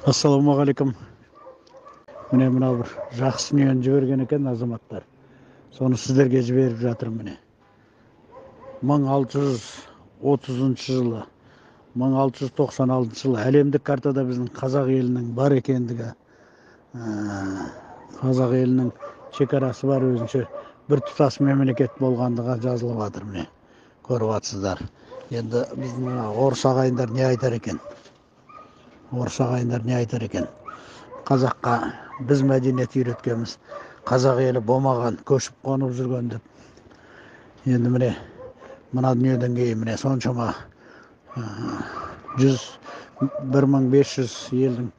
Ассалаумағалейкум. Міне мынау бір жақсы дүниені жіберген екен азаматтар. Соны сіздерге жіберіп жатырмын міне. 1630 жылы, 1696 жылы әлемдік картада біздің қазақ елінің бар екендігі, қазақ елінің шекарасы бар өзінше бір тұтас мемлекет болғандығы жазылып жатыр міне. Көріп жатсыздар. Енді біздің орыс ағайындар не айтар екен? Қазаққа біз мәдениет үйреткенбіз. Қазақ елі болмаған, көшіп қонып жүрген деп. Енді міне мына дүниеден кейін міне соншама 1500 елдің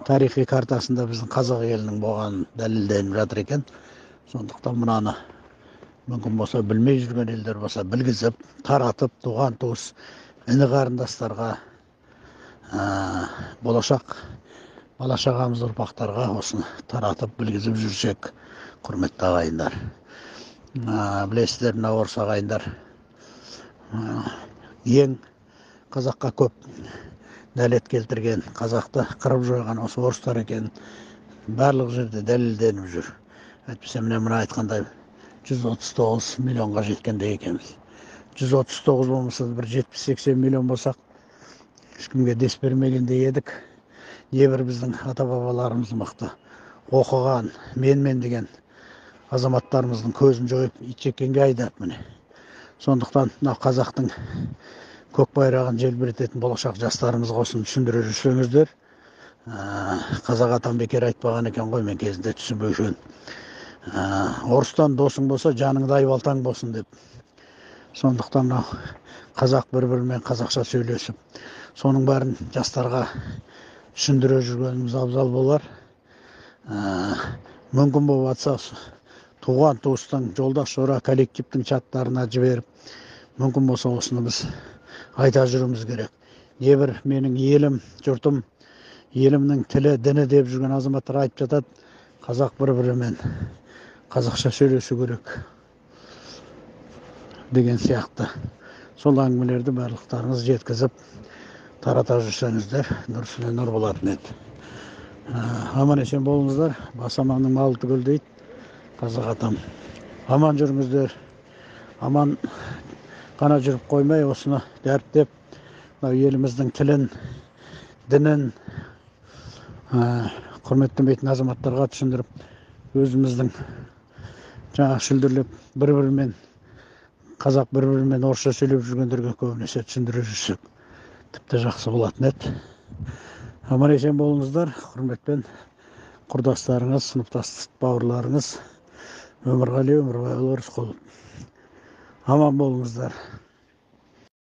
тарихи картасында біздің қазақ елінің болғанын дәлелденіп жатыр екен. Сондықтан мынаны мүмкін болса білмей жүрген елдер болса білгізіп, таратып, туған туыс, іні қарындастарға, болашақ бала-шағамыз ұрпақтарға осыны таратып білгізіп жүрсек, құрметті ағайындар. Білесіздер, мына орыс ағайындар ең қазаққа көп нәлет келтірген, қазақты қырып жойған осы орыстар екен барлық жерде дәлелденіп жүр. Әйтпесе мына айтқандай 139 миллионға жеткендей екенбіз. 139 болмаса бір 70-80 миллион болсақ, ешкімге дес бермегендей едік. Небір біздің ата-бабаларымыз мықты оқыған, мен деген азаматтарымыздың көзін жойып итжеккенге айдап міне. Сондықтан мына қазақтың көк байрағын желбірететін болашақ жастарымызға осыны түсіндіре жүрсеңіздер, қазақ атам бекер айтпаған екен ғой, мен кезінде түсінбеген. Орыстан досың болса, жаныңды айбалтаң болсын деп. Сондықтан мынау қазақ бір-бірімен қазақша сөйлесіп, соның бәрін жастарға түсіндіре жүргеніміз абзал болар. Мүмкін болып жатса, туған туыстың, жолдас жора коллективтің чаттарына жіберіп, мүмкін болса осыны біз айта жүруіміз керек. Небір менің елім, жұртым, елімнің тілі, діні деп жүрген азаматтар айтып жатады, қазақ бір-бірімен қазақша сөйлесу керек деген сияқты. Сол әңгімелерді барлықтарыңыз жеткізіп тарата жүрсеңіздер, нұр үстіне нұр болатын еді. Аман есен болыңыздар. Бас аманның малы түгел дейді қазақ атам. Аман жүріңіздер. Аман қана жүріп қоймай, осыны дәріптеп, еліміздің тілін, дінін құрметтемейтін азаматтарға түсіндіріп, өзіміздің шүлдірлеп бір-бірімен, қазақ бір-бірімен орысша сөйлеп жүргендерге көбінесе түсіндіре жүрсек, тіпті жақсы болатын еді. Аман есен болыңыздар. Құрметпен құрдастарыңыз, сыныптас бауырларыңыз Өмірғали Өмірбайұлы Рысқұлов. Аман болыңыздар.